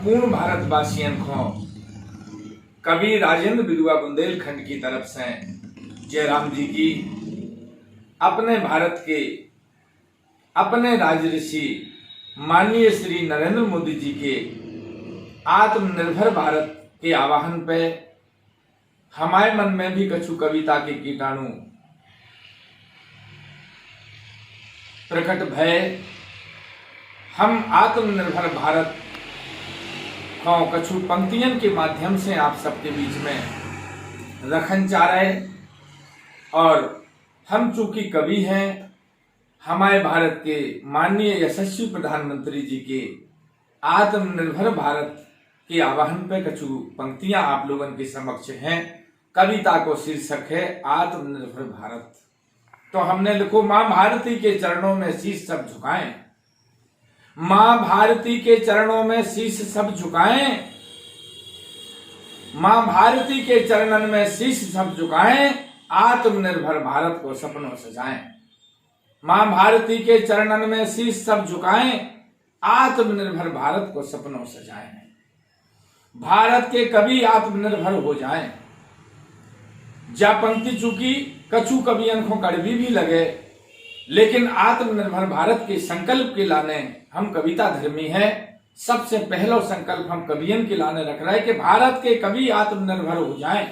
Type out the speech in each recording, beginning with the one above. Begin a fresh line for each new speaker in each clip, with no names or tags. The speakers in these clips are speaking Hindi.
पूर्ण भारतवासियन को कवि राजेंद्र बिरुआ बुंदेलखंड की तरफ से जयराम जी की अपने भारत के अपने राजऋषि माननीय श्री नरेंद्र मोदी जी के आत्मनिर्भर भारत के आह्वान पे हमारे मन में भी कछु कविता के कीटाणु प्रकट भय। हम आत्मनिर्भर भारत को कछु पंक्तियों के माध्यम से आप सबके बीच में रखन चाह रहे। और हम चूंकि कवि हैं, हमारे भारत के माननीय यशस्वी प्रधानमंत्री जी के आत्मनिर्भर भारत के आह्वान पे कछु पंक्तियां आप लोगों के समक्ष हैं। कविता को शीर्षक है आत्मनिर्भर भारत। तो हमने लिखो, मां भारती के चरणों में शीश सब झुकाएं, मां भारती के चरणों में शीश सब झुकाएं, मां भारती के चरणन में शीश सब झुकाएं, आत्मनिर्भर भारत को सपनों सजाएं। मां भारती के चरणन में शीश सब झुकाएं, आत्मनिर्भर भारत को सपनों सजाएं। भारत के कवि आत्मनिर्भर हो जाएं। जा पंक्ति चूंकि कछु कवियन को कड़वी भी लगे, लेकिन आत्मनिर्भर भारत के संकल्प के लाने हम कविता धर्मी है। सबसे पहला संकल्प हम कवियन के लाने रख रहे हैं कि भारत के कवि आत्मनिर्भर हो जाएं।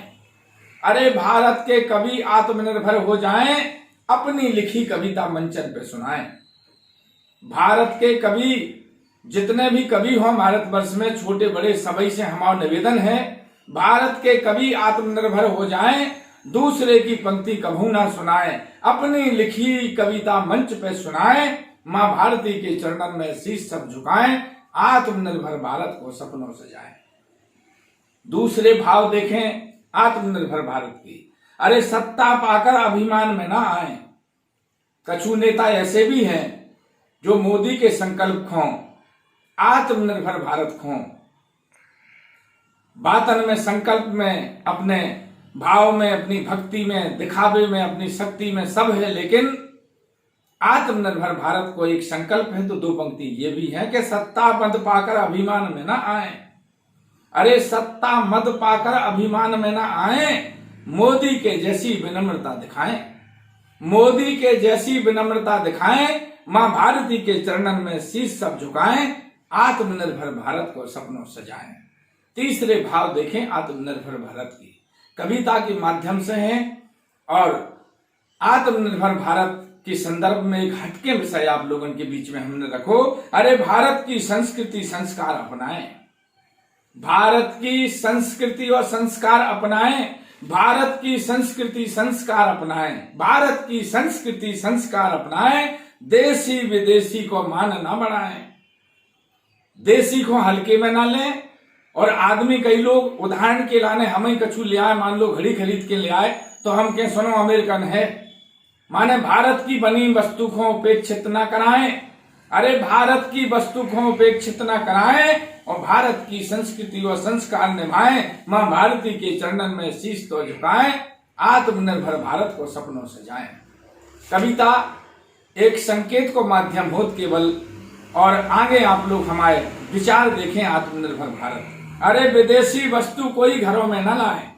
अरे भारत के कवि आत्मनिर्भर हो जाएं, अपनी लिखी कविता मंचन पे सुनाएं। भारत के कवि जितने भी कवि हो भारतवर्ष में, छोटे बड़े सभी से हमारा निवेदन है, भारत के कवि आत्मनिर्भर हो जाएं, दूसरे की पंक्ति कभू ना सुनाएं, अपनी लिखी कविता मंच पे सुनाएं। मां भारती के चरणन में शीश सब झुकाएं, आत्मनिर्भर भारत को सपनों सजाएं। दूसरे भाव देखें आत्मनिर्भर भारत की। अरे सत्ता पाकर अभिमान में ना आए। कछु नेता ऐसे भी हैं जो मोदी के संकल्प खो, आत्मनिर्भर भारत खो, बातन में, संकल्प में, अपने भाव में, अपनी भक्ति में, दिखावे में, अपनी शक्ति में सब है, लेकिन आत्मनिर्भर भारत को एक संकल्प है। तो दो पंक्ति ये भी है कि सत्ता मद पाकर अभिमान में ना आए। अरे सत्ता मद पाकर अभिमान में ना आए, मोदी के जैसी विनम्रता दिखाएं, मोदी के जैसी विनम्रता दिखाएं, मां भारती के चरणन में शीश सब झुकाएं, आत्मनिर्भर भारत को सपनों सजाएं। तीसरे भाव देखें आत्मनिर्भर भारत की कविता के माध्यम से है। और आत्मनिर्भर भारत के संदर्भ में एक हटके विषय आप लोगों के बीच में हमने रखो। अरे भारत की संस्कृति संस्कार अपनाएं, भारत की संस्कृति और संस्कार अपनाएं, भारत की संस्कृति संस्कार अपनाएं, भारत की संस्कृति संस्कार अपनाएं। देसी विदेशी को मान ना बढ़ाएं, देसी को हल्के में ना लें। और आदमी कई लोग उदाहरण के लाने हमें कछु ले आए, मान लो घड़ी खरीद के ले आए तो हम कह सुनो अमेरिकन है, माने भारत की बनी वस्तु को उपेक्षित ना कराएं। अरे भारत की वस्तु को उपेक्षित ना कराएं और भारत की संस्कृति और संस्कार निभाएं। मां भारती के चरणन में शीश तो झुकाएं, आत्मनिर्भर भारत को सपनों सजाएं। कविता एक संकेत को माध्यम हो केवल, और आगे आप लोग हमारे विचार देखें आत्मनिर्भर भारत। अरे विदेशी वस्तु कोई घरों में न लाएं।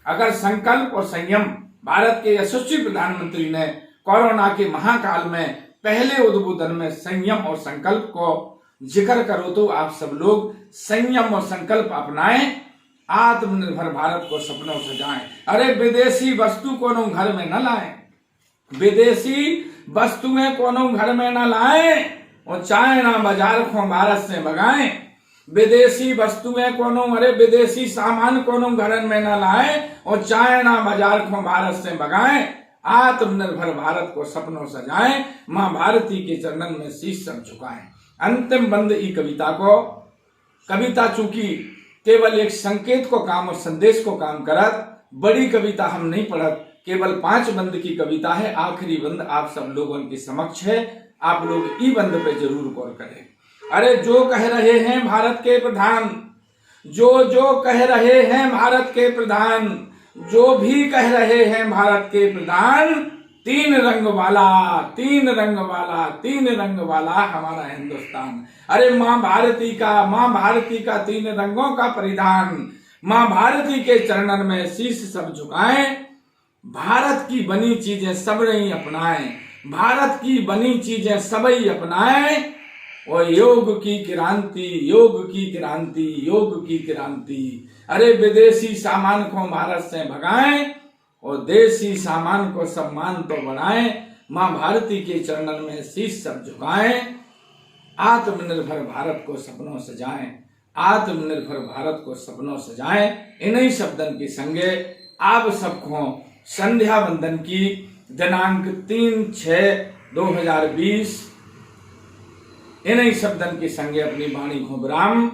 अगर संकल्प और संयम भारत के यशस्वी प्रधानमंत्री ने कोरोना के महाकाल में पहले उद्बोधन में संयम और संकल्प को जिक्र करो, तो आप सब लोग संयम और संकल्प अपनाएं, आत्मनिर्भर भारत को सपनों सजाएं। अरे विदेशी वस्तु कोनो घर में न लाएं, विदेशी वस्तुएं कोनो घर में न लाएं और चाइना बाजार को भारत से भगाएं। विदेशी वस्तुएं कोनो, अरे विदेशी सामान कोनो घर में न लाएं और चाइना बाजार को भारत से भगाएं। आत्मनिर्भर भारत को सपनों सजाएं, मां भारती के चरणन में शीश सब झुकाएं। अंतिम बंद ई कविता को, कविता चूंकि केवल एक संकेत को काम और संदेश को काम करत, बड़ी कविता हम नहीं पढ़त, केवल 5 बंद की कविता है। आखिरी बंद आप सब लोगों के समक्ष है, आप लोग ई बंद पे जरूर गौर करें। अरे जो कह रहे हैं भारत के प्रधान, जो कह रहे हैं भारत के प्रधान, जो भी कह रहे हैं भारत के प्रधान, तीन रंग वाला, तीन रंग वाला, तीन रंग वाला हमारा हिंदुस्तान। अरे माँ भारती का तीन रंगों का परिधान, माँ भारती के चरणन में शीश सब झुकाएं। भारत की बनी चीजें सब नहीं अपनाएं, भारत की बनी चीजें सबई अपनाएं। और योग की क्रांति, योग की क्रांति, योग की क्रांति। अरे विदेशी सामान को भारत से भगाएं और देसी सामान को सम्मान तो बढ़ाएं। माँ भारती के चरणन में शीश सब झुकाएं। आत्मनिर्भर भारत को सपनों सजाएं, आत्मनिर्भर भारत को सपनों सजाएं। इन्हीं शब्दन की संगे आप सबको संध्या वंदन की दिनांक 3/6/2020 इन्हीं शब्दन की संगे अपनी वाणी को विराम।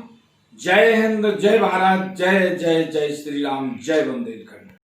जय हिंद, जय भारत, जय जय जय श्री राम, जय वंदे।